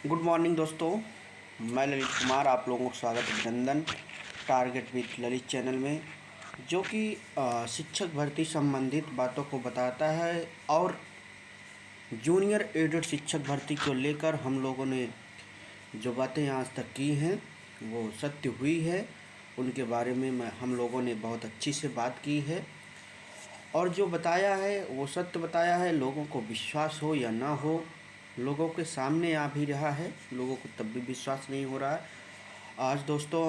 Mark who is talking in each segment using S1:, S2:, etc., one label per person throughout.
S1: Good morning दोस्तों, मैं ललित कुमार आप लोगों को स्वागत अभिनंदन टारगेट विथ ललित चैनल में, जो कि शिक्षक भर्ती संबंधित बातों को बताता है। और जूनियर एडेड शिक्षक भर्ती को लेकर हम लोगों ने जो बातें आज तक की हैं वो सत्य हुई है, उनके बारे में हम लोगों ने बहुत अच्छी से बात की है। और जो बताया है वो सत्य बताया है, लोगों को विश्वास हो या ना हो, लोगों के सामने आ भी रहा है, लोगों को तब भी विश्वास नहीं हो रहा है। आज दोस्तों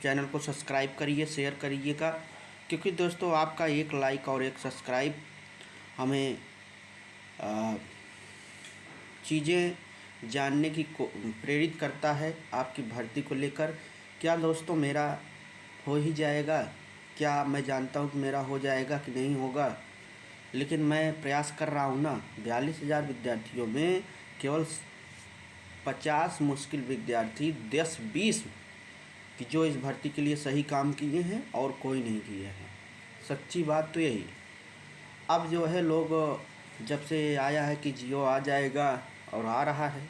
S1: चैनल को सब्सक्राइब करिए, शेयर करिएगा, क्योंकि दोस्तों आपका एक लाइक और एक सब्सक्राइब हमें चीज़ें जानने की प्रेरित करता है आपकी भर्ती को लेकर। क्या दोस्तों मेरा हो ही जाएगा? क्या मैं जानता हूँ कि मेरा हो जाएगा कि नहीं होगा, लेकिन मैं प्रयास कर रहा हूँ ना। 42,000 विद्यार्थियों में केवल 50 मुश्किल विद्यार्थी 10-20 कि जो इस भर्ती के लिए सही काम किए हैं और कोई नहीं किए हैं। सच्ची बात तो यही। अब जो है लोग, जब से आया है कि जियो आ जाएगा और आ रहा है,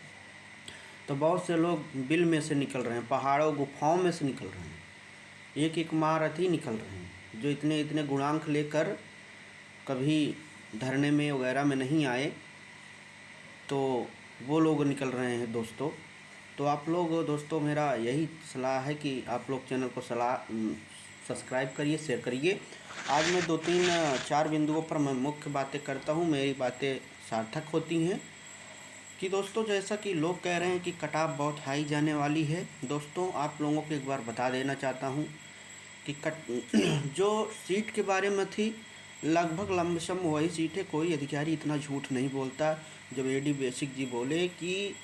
S1: तो बहुत से लोग बिल में से निकल रहे हैं, पहाड़ों गुफाओं में से निकल रहे हैं, एक एक महारथी निकल रहे हैं, जो इतने इतने गुणांक लेकर कभी धरने में वगैरह में नहीं आए, तो वो लोग निकल रहे हैं दोस्तों। तो आप लोग दोस्तों, मेरा यही सलाह है कि आप लोग चैनल को सब्सक्राइब करिए, शेयर करिए। आज मैं 2-3-4 बिंदुओं पर मैं मुख्य बातें करता हूँ, मेरी बातें सार्थक होती हैं। कि दोस्तों, जैसा कि लोग कह रहे हैं कि कट ऑफ बहुत हाई जाने वाली है, दोस्तों आप लोगों को एक बार बता देना चाहता हूँ कि जो सीट के बारे में थी, लगभग लमसम वही सीट है। कोई अधिकारी इतना झूठ नहीं बोलता। जब एडी बेसिक जी बोले कि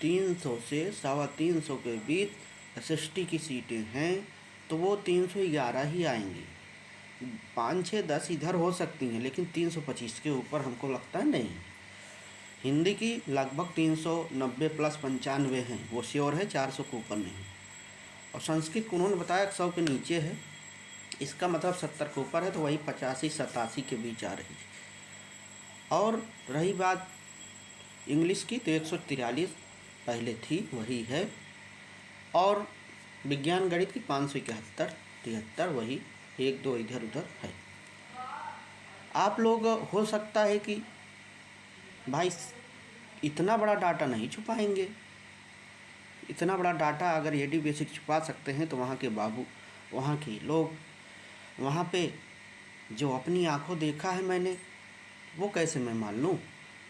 S1: 300 से 350 के बीच एसएसटी की सीटें हैं, तो वो 311 ही आएंगी। 5-6-10 इधर हो सकती हैं, लेकिन 325 के ऊपर हमको लगता है नहीं। हिंदी की लगभग 390 प्लस 95 हैं, वो श्योर है, 400 के ऊपर नहीं। और संस्कृत को उन्होंने बताया 100 के नीचे है, इसका मतलब 70 के ऊपर है, तो वही 85-87 के बीच आ रही है। और रही बात इंग्लिश की, तो 143 पहले थी, वही है। और विज्ञान गणित की 571-73, वही 1-2 इधर उधर है। आप लोग हो सकता है कि भाई इतना बड़ा डाटा नहीं छुपाएंगे। इतना बड़ा डाटा अगर एडी बेसिक छुपा सकते हैं, तो वहाँ के बाबू, वहाँ के लोग, वहाँ पे जो अपनी आंखों देखा है मैंने, वो कैसे मैं मान लूँ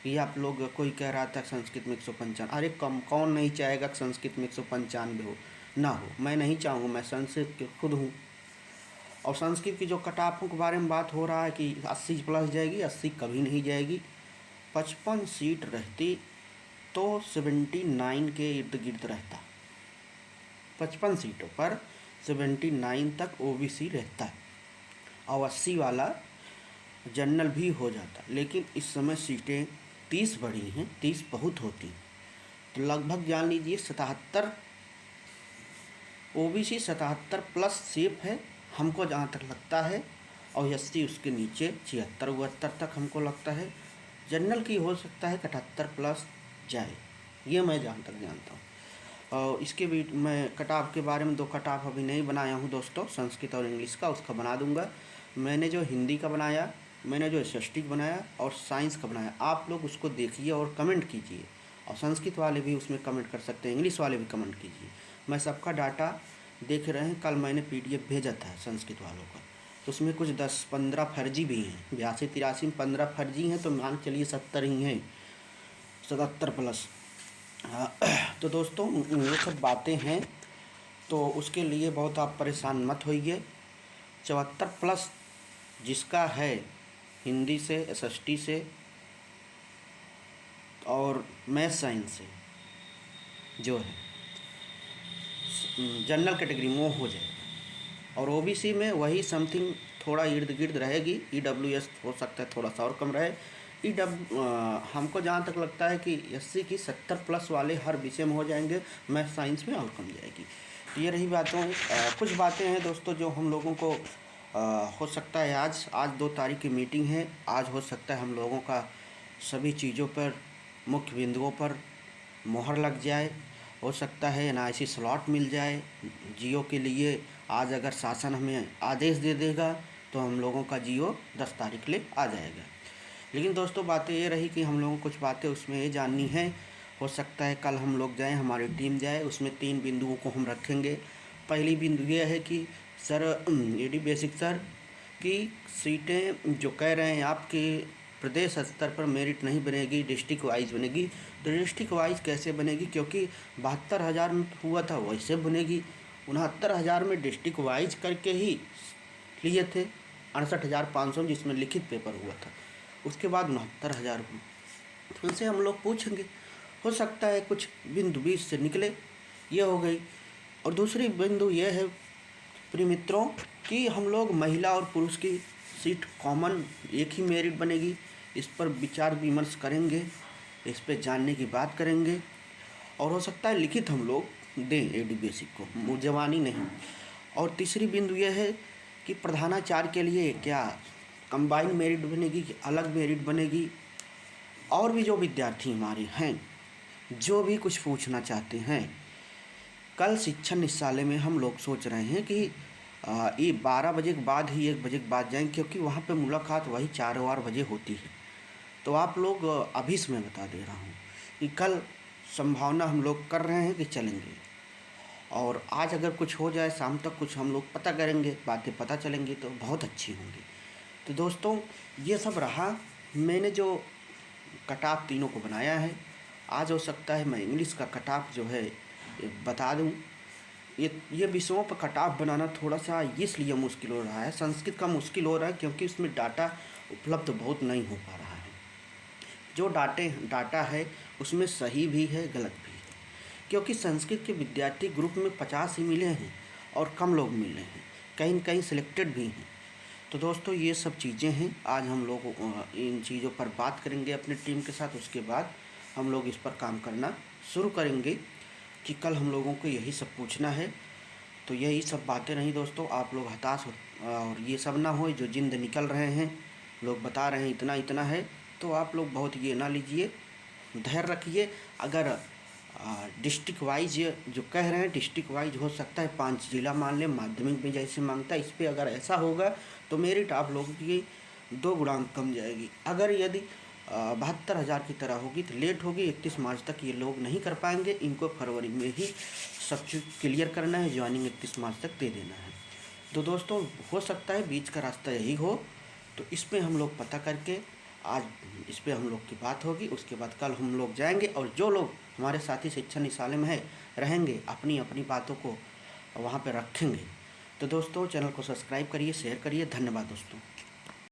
S1: कि आप लोग। कोई कह रहा था संस्कृत में 195, अरे कौन नहीं चाहेगा कि संस्कृत में 195 हो ना हो। मैं नहीं चाहूँगा, मैं संस्कृत के खुद हूँ। और संस्कृत की जो कटापों के बारे में बात हो रहा है कि 80 प्लस जाएगी, 80 कभी नहीं जाएगी। 55 सीट रहती तो 79 के इर्द गिर्द रहता। 55 सीटों पर 79 तक ओबीसी रहता है, और 80 वाला जनरल भी हो जाता। लेकिन इस समय सीटें 30 बढ़ी हैं, 30 बहुत होती, तो लगभग जान लीजिए 77 ओबीसी 77 प्लस सेफ है हमको जहाँ तक लगता है। और 80 उसके नीचे 76-72 तक हमको लगता है। जनरल की हो सकता है 78 प्लस जाए, ये मैं जहाँ तक जानता हूँ। और इसके भी मैं कटाव के बारे में 2 कटाव अभी नहीं बनाया हूँ दोस्तों, संस्कृत और इंग्लिश का, उसका बना दूँगा। मैंने जो हिंदी का बनाया, मैंने जो एसएसटी बनाया और साइंस का बनाया, आप लोग उसको देखिए और कमेंट कीजिए। और संस्कृत वाले भी उसमें कमेंट कर सकते हैं, इंग्लिश वाले भी कमेंट कीजिए। मैं सबका डाटा देख रहे हैं। कल मैंने पीडीएफ भेजा था संस्कृत वालों का, तो उसमें कुछ 10-15 फर्जी भी हैं। 82-83 में 15 फर्जी हैं, तो मान चलिए 70 ही हैं, 77 प्लस। तो दोस्तों ये सब बातें हैं, तो उसके लिए बहुत आप परेशान मत होइए। 74 प्लस जिसका है हिंदी से, एसएसटी से और मैथ साइंस से, जो है जनरल कैटेगरी में, वो हो जाएगा। और ओबीसी में वही समथिंग थोड़ा इर्द गिर्द रहेगी। ईडब्ल्यूएस हो सकता है थोड़ा सा और कम रहे। हमको जहाँ तक लगता है कि एससी की 70 प्लस वाले हर विषय में हो जाएंगे, मैथ साइंस में और कम जाएगी। तो ये रही बातों, कुछ बातें हैं दोस्तों जो हम लोगों को हो सकता है आज 2 तारीख की मीटिंग है, आज हो सकता है हम लोगों का सभी चीज़ों पर, मुख्य बिंदुओं पर मोहर लग जाए, हो सकता है एनआईसी स्लॉट मिल जाए जियो के लिए। आज अगर शासन हमें आदेश दे देगा तो हम लोगों का जियो 10 तारीख ले आ जाएगा। लेकिन दोस्तों बातें ये रही कि हम लोगों को कुछ बातें उसमें ये जाननी है। हो सकता है कल हम लोग जाएं, हमारी टीम जाए, उसमें 3 बिंदुओं को हम रखेंगे। पहली बिंदु ये है कि सर एडी बेसिक सर की सीटें जो कह रहे हैं आपके प्रदेश स्तर पर मेरिट नहीं बनेगी, डिस्ट्रिक्ट वाइज बनेगी। तो डिस्ट्रिक्ट वाइज कैसे बनेगी, क्योंकि 72,000 में हुआ था वैसे बनेगी। 69,000 में डिस्ट्रिक्ट वाइज करके ही लिए थे, 68,500 जिसमें लिखित पेपर हुआ था, उसके बाद 69,000 हुए। तो उनसे हम लोग पूछेंगे, हो सकता है कुछ बिंदु 20 से निकले, ये हो गई। और दूसरी बिंदु ये है प्रिय मित्रों कि हम लोग महिला और पुरुष की सीट कॉमन एक ही मेरिट बनेगी, इस पर विचार विमर्श करेंगे, इस पर जानने की बात करेंगे। और हो सकता है लिखित हम लोग दें एडी बेसिक को, जवानी नहीं। और तीसरी बिंदु यह है कि प्रधानाचार्य के लिए क्या कंबाइन मेरिट बनेगी कि अलग मेरिट बनेगी। और भी जो विद्यार्थी हमारे हैं जो भी कुछ पूछना चाहते हैं, कल शिक्षण निदेशालय में हम लोग सोच रहे हैं कि ये 12 बजे के बाद ही 1 बजे के बाद जाएंगे, क्योंकि वहाँ पे मुलाकात वही 4 बजे होती है। तो आप लोग अभी से मैं बता दे रहा हूँ कि कल संभावना हम लोग कर रहे हैं कि चलेंगे। और आज अगर कुछ हो जाए शाम तक कुछ हम लोग पता करेंगे, बातें पता चलेंगी तो बहुत अच्छी होंगी। तो दोस्तों ये सब रहा, मैंने जो कट ऑफ तीनों को बनाया है। आज हो सकता है मैं इंग्लिश का कट ऑफ जो है बता दूं। ये विषयों पर कट ऑफ बनाना थोड़ा सा इसलिए मुश्किल हो रहा है, संस्कृत का मुश्किल हो रहा है क्योंकि उसमें डाटा उपलब्ध बहुत नहीं हो पा रहा है। जो डाटा है उसमें सही भी है गलत भी है, क्योंकि संस्कृत के विद्यार्थी ग्रुप में 50 ही मिले हैं और कम लोग मिले हैं, कहीं कहीं सिलेक्टेड भी हैं। तो दोस्तों ये सब चीज़ें हैं, आज हम लोग इन चीज़ों पर बात करेंगे अपनी टीम के साथ। उसके बाद हम लोग इस पर काम करना शुरू करेंगे कि कल हम लोगों को यही सब पूछना है। तो यही सब बातें रहीं दोस्तों, आप लोग हताश और ये सब ना हो, जो जिंद निकल रहे हैं लोग बता रहे हैं इतना इतना है, तो आप लोग बहुत ये ना लीजिए, धैर्य रखिए। अगर डिस्ट्रिक्ट वाइज जो कह रहे हैं, डिस्ट्रिक्ट वाइज हो सकता है 5 जिला मान लें, माध्यमिक में जैसे मांगता है, इस पर अगर ऐसा होगा तो मेरिट आप लोगों की 2 गुणांक कम जाएगी। अगर यदि 72,000 की तरह होगी तो लेट होगी, 31 मार्च तक ये लोग नहीं कर पाएंगे, इनको फरवरी में ही सब चीज़ क्लियर करना है, ज्वाइनिंग 31 मार्च तक दे देना है। तो दोस्तों हो सकता है बीच का रास्ता यही हो, तो इस पर हम लोग पता करके आज इस पर हम लोग की बात होगी। उसके बाद कल हम लोग जाएंगे और जो लोग हमारे साथी शिक्षा निदेशालय में है रहेंगे अपनी अपनी बातों को वहाँ पे रखेंगे। तो दोस्तों चैनल को सब्सक्राइब करिए, शेयर करिए। धन्यवाद दोस्तों।